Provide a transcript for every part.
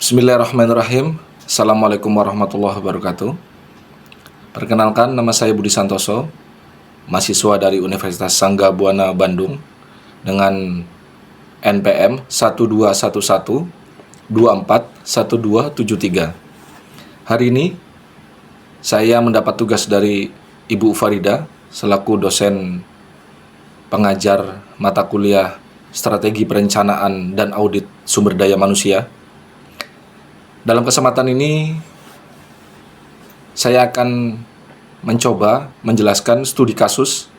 Bismillahirrahmanirrahim. Assalamualaikum warahmatullahi wabarakatuh. Perkenalkan, nama saya Budi Santoso, mahasiswa dari Universitas Sangga Buana Bandung dengan NPM 1211241273. Hari ini saya mendapat tugas dari Ibu Farida selaku dosen pengajar mata kuliah Strategi Perencanaan dan Audit Sumber Daya Manusia. Dalam kesempatan ini, saya akan mencoba menjelaskan studi kasus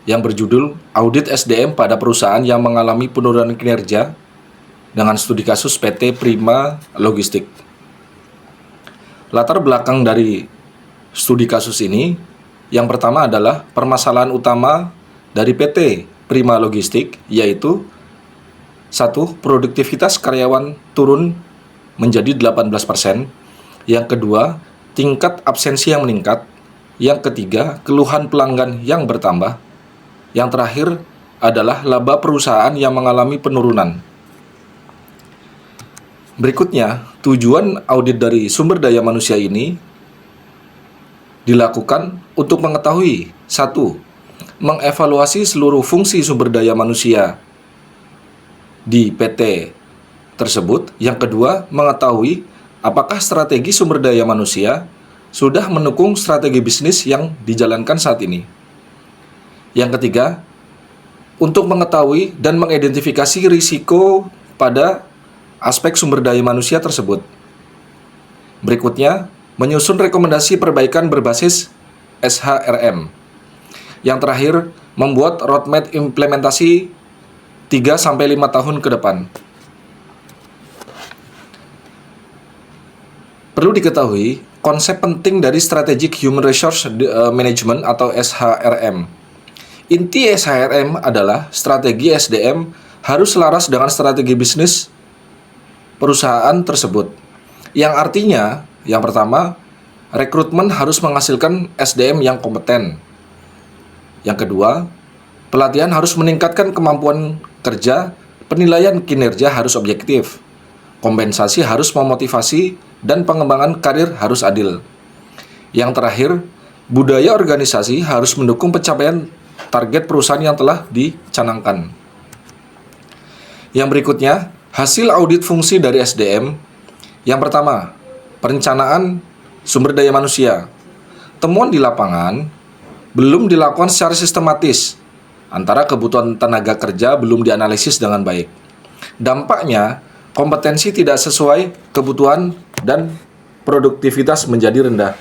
yang berjudul Audit SDM pada Perusahaan yang Mengalami Penurunan Kinerja dengan studi kasus PT Prima Logistik. Latar belakang dari studi kasus ini, yang pertama adalah permasalahan utama dari PT Prima Logistik, yaitu 1. Produktivitas karyawan turun menjadi 18%. Yang kedua, tingkat absensi yang meningkat. Yang ketiga, keluhan pelanggan yang bertambah. Yang terakhir adalah laba perusahaan yang mengalami penurunan. Berikutnya, tujuan audit dari sumber daya manusia ini dilakukan untuk mengetahui 1. Mengevaluasi seluruh fungsi sumber daya manusia di PT tersebut. Yang kedua, mengetahui apakah strategi sumber daya manusia sudah mendukung strategi bisnis yang dijalankan saat ini. Yang ketiga, untuk mengetahui dan mengidentifikasi risiko pada aspek sumber daya manusia tersebut. Berikutnya, menyusun rekomendasi perbaikan berbasis SHRM. Yang terakhir, membuat roadmap implementasi 3-5 tahun ke depan. Perlu diketahui, konsep penting dari Strategic Human Resource Management atau SHRM. Inti SHRM adalah strategi SDM harus selaras dengan strategi bisnis perusahaan tersebut. Yang artinya, yang pertama, rekrutmen harus menghasilkan SDM yang kompeten. Yang kedua, pelatihan harus meningkatkan kemampuan kerja, penilaian kinerja harus objektif, kompensasi harus memotivasi, dan pengembangan karir harus adil. Yang terakhir, budaya organisasi harus mendukung pencapaian target perusahaan yang telah dicanangkan. Yang berikutnya, hasil audit fungsi dari SDM. Yang pertama, perencanaan sumber daya manusia. Temuan di lapangan belum dilakukan secara sistematis, antara kebutuhan tenaga kerja belum dianalisis dengan baik. Dampaknya, kompetensi tidak sesuai kebutuhan dan produktivitas menjadi rendah.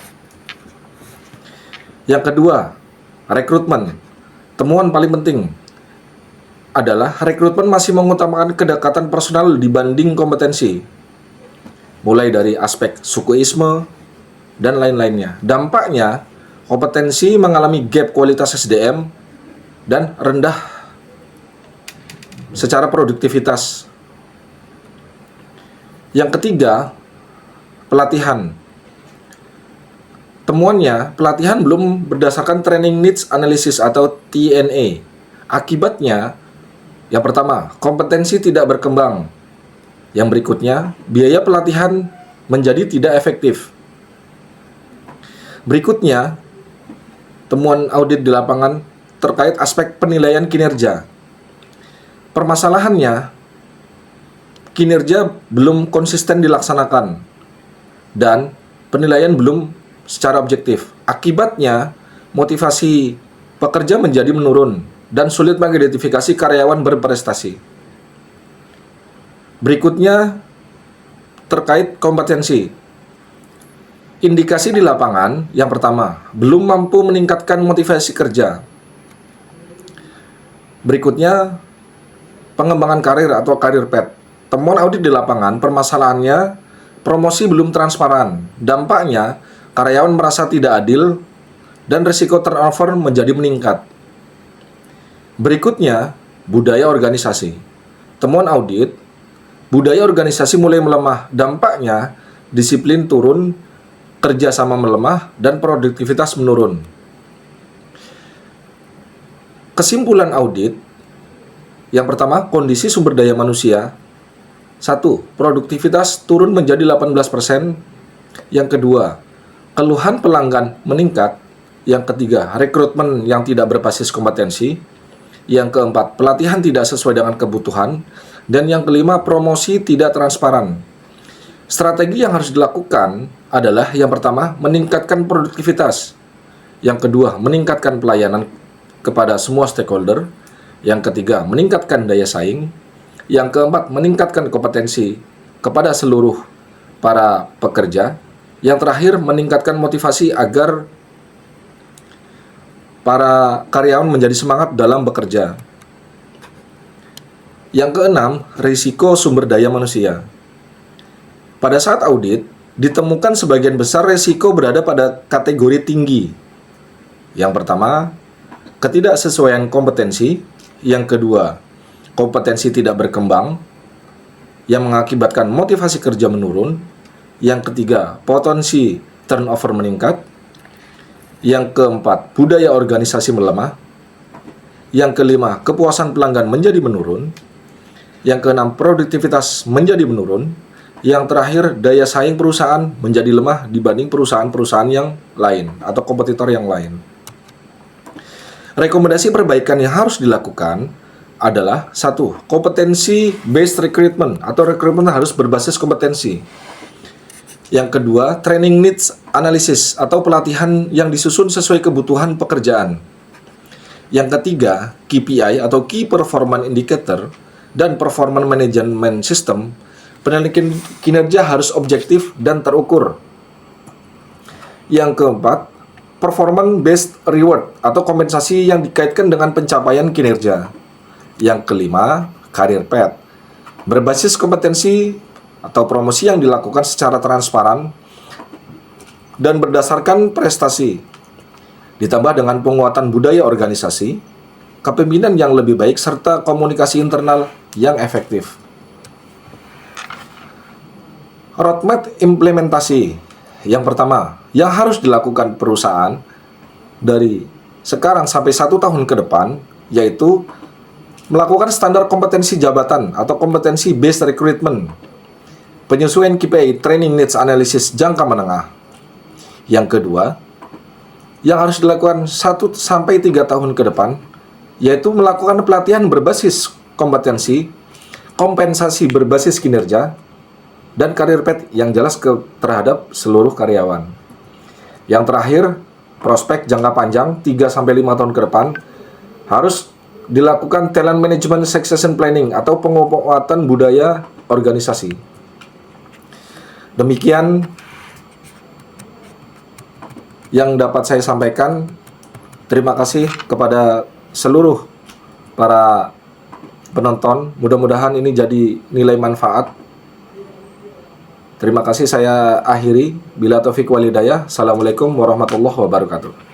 Yang kedua, rekrutmen. Temuan paling penting adalah rekrutmen masih mengutamakan kedekatan personal dibanding kompetensi, mulai dari aspek sukuisme dan lain-lainnya. Dampaknya, kompetensi mengalami gap kualitas SDM dan rendah secara produktivitas. Yang ketiga, pelatihan. Temuannya, pelatihan belum berdasarkan Training Needs Analysis atau TNA. Akibatnya, yang pertama, kompetensi tidak berkembang. Yang berikutnya, biaya pelatihan menjadi tidak efektif. Berikutnya, temuan audit di lapangan terkait aspek penilaian kinerja. Permasalahannya, kinerja belum konsisten dilaksanakan dan penilaian belum secara objektif. Akibatnya, motivasi pekerja menjadi menurun dan sulit mengidentifikasi karyawan berprestasi. Berikutnya, terkait kompetensi. Indikasi di lapangan, yang pertama, belum mampu meningkatkan motivasi kerja. Berikutnya, pengembangan karir atau career path. Temuan audit di lapangan, permasalahannya promosi belum transparan. Dampaknya, karyawan merasa tidak adil dan risiko turnover menjadi meningkat. Berikutnya, budaya organisasi. Temuan audit, budaya organisasi mulai melemah. Dampaknya, disiplin turun, kerjasama melemah, dan produktivitas menurun. Kesimpulan audit, yang pertama, kondisi sumber daya manusia Satu, produktivitas turun menjadi 18%. Yang kedua, keluhan pelanggan meningkat. Yang ketiga, rekrutmen yang tidak berbasis kompetensi. Yang keempat, pelatihan tidak sesuai dengan kebutuhan. Dan yang kelima, promosi tidak transparan. Strategi yang harus dilakukan adalah yang pertama, meningkatkan produktivitas. Yang kedua, meningkatkan pelayanan kepada semua stakeholder. Yang ketiga, meningkatkan daya saing. Yang keempat, meningkatkan kompetensi kepada seluruh para pekerja. Yang terakhir, meningkatkan motivasi agar para karyawan menjadi semangat dalam bekerja. Yang keenam, risiko sumber daya manusia. Pada saat audit, ditemukan sebagian besar risiko berada pada kategori tinggi. Yang pertama, ketidaksesuaian kompetensi. Yang kedua, kompetensi tidak berkembang yang mengakibatkan motivasi kerja menurun. Yang ketiga, potensi turnover meningkat. Yang keempat, budaya organisasi melemah. Yang kelima, kepuasan pelanggan menjadi menurun. Yang keenam, produktivitas menjadi menurun. Yang terakhir, daya saing perusahaan menjadi lemah dibanding perusahaan-perusahaan yang lain atau kompetitor yang lain. Rekomendasi perbaikan yang harus dilakukan adalah satu, kompetensi based recruitment atau rekrutmen harus berbasis kompetensi. Yang kedua, training needs analysis atau pelatihan yang disusun sesuai kebutuhan pekerjaan. Yang ketiga, KPI atau Key Performance Indicator dan Performance Management System. Penilaian kinerja harus objektif dan terukur. Yang keempat, performance based reward atau kompensasi yang dikaitkan dengan pencapaian kinerja. Yang kelima, career path. Berbasis kompetensi atau promosi yang dilakukan secara transparan dan berdasarkan prestasi. Ditambah dengan penguatan budaya organisasi, kepemimpinan yang lebih baik serta komunikasi internal yang efektif. Roadmap implementasi. Yang pertama, yang harus dilakukan perusahaan dari sekarang sampai 1 tahun ke depan, yaitu melakukan standar kompetensi jabatan atau kompetensi based recruitment, penyesuaian KPI training needs analysis jangka menengah. Yang kedua, yang harus dilakukan 1 sampai 3 tahun ke depan, yaitu melakukan pelatihan berbasis kompetensi, kompensasi berbasis kinerja, dan career path yang jelas terhadap seluruh karyawan. Yang terakhir, prospek jangka panjang 3-5 tahun ke depan harus dilakukan talent management succession planning atau penguatan budaya organisasi. Demikian yang dapat saya sampaikan. Terima kasih kepada seluruh para penonton. Mudah-mudahan ini jadi nilai manfaat. Terima kasih, saya akhiri. Bila taufik walhidayah. Assalamualaikum warahmatullahi wabarakatuh.